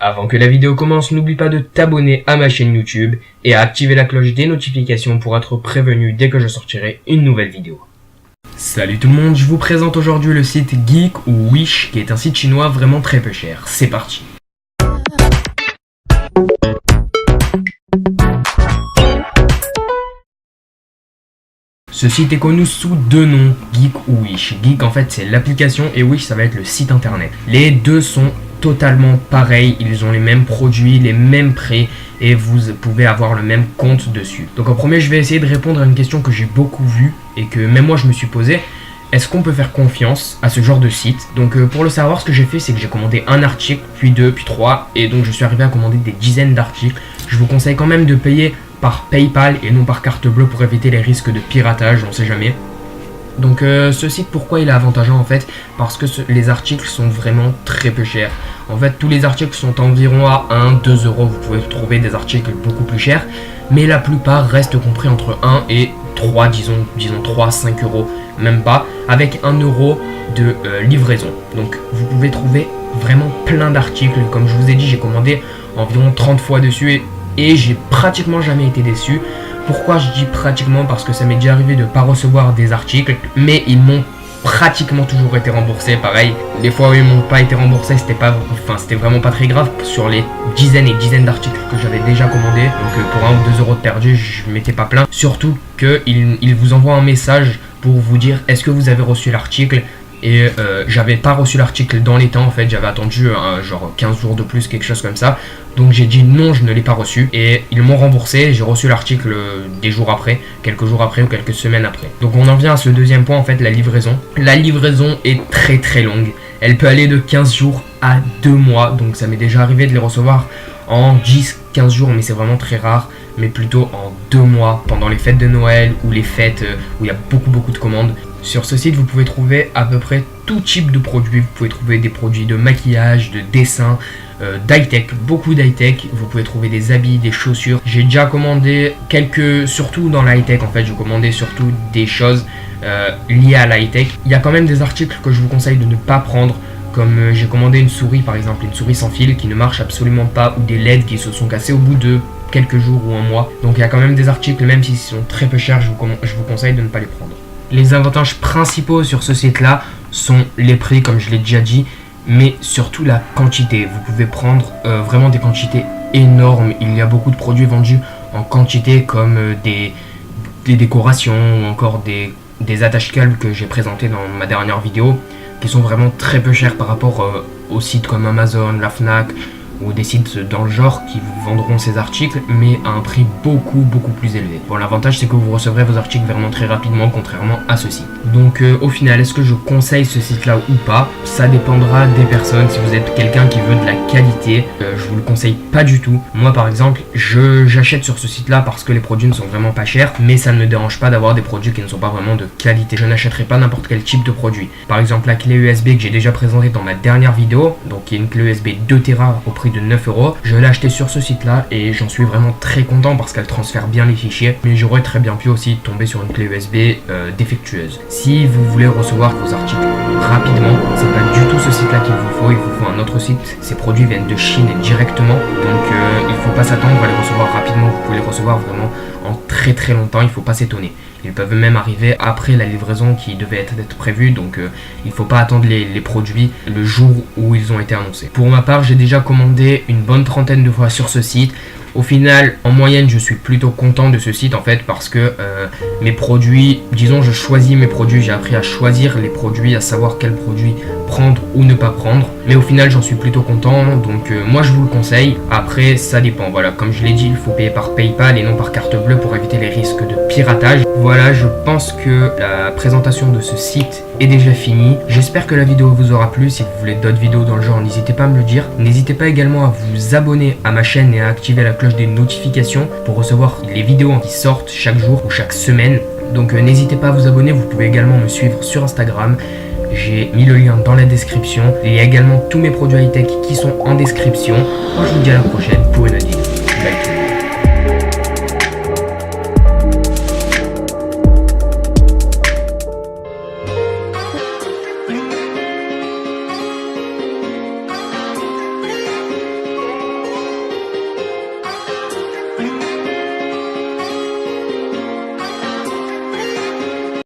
Avant que la vidéo commence, n'oublie pas de t'abonner à ma chaîne YouTube et à activer la cloche des notifications pour être prévenu dès que je sortirai une nouvelle vidéo. Salut tout le monde, je vous présente aujourd'hui le site Geek ou Wish, qui est un site chinois vraiment très peu cher. C'est parti. Ce site est connu sous deux noms, Geek ou Wish. Geek en fait c'est l'application et Wish ça va être le site internet. Les deux sont totalement pareils, ils ont les mêmes produits, les mêmes prix et vous pouvez avoir le même compte dessus. Donc en premier je vais essayer de répondre à une question que j'ai beaucoup vue et que même moi je me suis posée. Est-ce qu'on peut faire confiance à ce genre de site? Donc pour le savoir, ce que j'ai fait, c'est que j'ai commandé un article, puis deux, puis trois, et donc je suis arrivé à commander des dizaines d'articles. Je vous conseille quand même de payer par PayPal et non par carte bleue pour éviter les risques de piratage, on sait jamais. Donc ce site, pourquoi il est avantageux en fait? Parce que les articles sont vraiment très peu chers. En fait, tous les articles sont environ à 1-2 euros. Vous pouvez trouver des articles beaucoup plus chers, mais la plupart restent compris entre 1 et 3, disons 3-5 euros, même pas, avec 1 euro de livraison. Donc vous pouvez trouver vraiment plein d'articles. Comme je vous ai dit, j'ai commandé environ 30 fois dessus et j'ai pratiquement jamais été déçu. Pourquoi je dis pratiquement? Parce que ça m'est déjà arrivé de ne pas recevoir des articles, mais ils m'ont pratiquement toujours été remboursés. Pareil, les fois où ils m'ont pas été remboursés, c'était vraiment pas très grave sur les dizaines et dizaines d'articles que j'avais déjà commandés. Donc pour 1 ou 2 euros de perdu, je m'étais pas plaint. Surtout qu'ils vous envoient un message pour vous dire est-ce que vous avez reçu l'article. Et j'avais pas reçu l'article dans les temps en fait, j'avais attendu genre 15 jours de plus, quelque chose comme ça. Donc j'ai dit non, je ne l'ai pas reçu et ils m'ont remboursé. J'ai reçu l'article des jours après, quelques jours après ou quelques semaines après. Donc on en vient à ce deuxième point en fait, la livraison. La livraison est très très longue. Elle peut aller de 15 jours à 2 mois. Donc ça m'est déjà arrivé de les recevoir en 10-15 jours, mais c'est vraiment très rare. Mais plutôt en 2 mois, pendant les fêtes de Noël ou les fêtes où il y a beaucoup de commandes. Sur ce site, vous pouvez trouver à peu près tout type de produits. Vous pouvez trouver des produits de maquillage, de dessin, d'high-tech, beaucoup d'high-tech. Vous pouvez trouver des habits, des chaussures. J'ai déjà commandé surtout dans l'high-tech en fait, j'ai commandé surtout des choses liées à l'high-tech. Il y a quand même des articles que je vous conseille de ne pas prendre. Comme j'ai commandé une souris par exemple, une souris sans fil qui ne marche absolument pas, ou des LED qui se sont cassés au bout de quelques jours ou un mois. Donc il y a quand même des articles, même s'ils sont très peu chers, je vous conseille de ne pas les prendre. Les avantages principaux sur ce site-là sont les prix, comme je l'ai déjà dit, mais surtout la quantité. Vous pouvez prendre vraiment des quantités énormes. Il y a beaucoup de produits vendus en quantité, comme des décorations ou encore des attaches-câbles que j'ai présenté dans ma dernière vidéo, qui sont vraiment très peu chers par rapport aux sites comme Amazon, la Fnac ou des sites dans le genre qui vous vendront ces articles mais à un prix beaucoup plus élevé. Bon, l'avantage c'est que vous recevrez vos articles vraiment très rapidement, contrairement à ceci. Donc au final, est-ce que je conseille ce site là ou pas? Ça dépendra des personnes. Si vous êtes quelqu'un qui veut de la qualité, je vous le conseille pas du tout. Moi par exemple, j'achète sur ce site là parce que les produits ne sont vraiment pas chers, mais ça ne me dérange pas d'avoir des produits qui ne sont pas vraiment de qualité. Je n'achèterai pas n'importe quel type de produit. Par exemple la clé USB que j'ai déjà présentée dans ma dernière vidéo, donc qui est une clé USB 2 Tera au prix de 9 euros. Je l'ai acheté sur ce site là et j'en suis vraiment très content parce qu'elle transfère bien les fichiers, mais j'aurais très bien pu aussi tomber sur une clé USB défectueuse. Si vous voulez recevoir vos articles rapidement, c'est pas du tout ce site là qu'il vous faut, il vous faut un autre site. Ces produits viennent de Chine directement, donc il faut pas s'attendre à les recevoir rapidement. Vous pouvez les recevoir vraiment en très longtemps, il faut pas s'étonner. Ils peuvent même arriver après la livraison qui devait être prévue, donc il ne faut pas attendre les produits le jour où ils ont été annoncés. Pour ma part, j'ai déjà commandé une bonne trentaine de fois sur ce site. Au final, en moyenne, je suis plutôt content de ce site en fait parce que mes produits, disons, je choisis mes produits, j'ai appris à choisir les produits, à savoir quels produits prendre ou ne pas prendre. Mais au final, j'en suis plutôt content, donc moi je vous le conseille. Après, ça dépend. Voilà, comme je l'ai dit, il faut payer par PayPal et non par carte bleue pour éviter les risques de piratage. Voilà, je pense que la présentation de ce site est déjà finie. J'espère que la vidéo vous aura plu. Si vous voulez d'autres vidéos dans le genre, n'hésitez pas à me le dire. N'hésitez pas également à vous abonner à ma chaîne et à activer la cloche des notifications pour recevoir les vidéos qui sortent chaque jour ou chaque semaine. Donc n'hésitez pas à vous abonner. Vous pouvez également me suivre sur Instagram. J'ai mis le lien dans la description. Il y a également tous mes produits high-tech qui sont en description. Moi je vous dis à la prochaine pour une autre vidéo. Bye.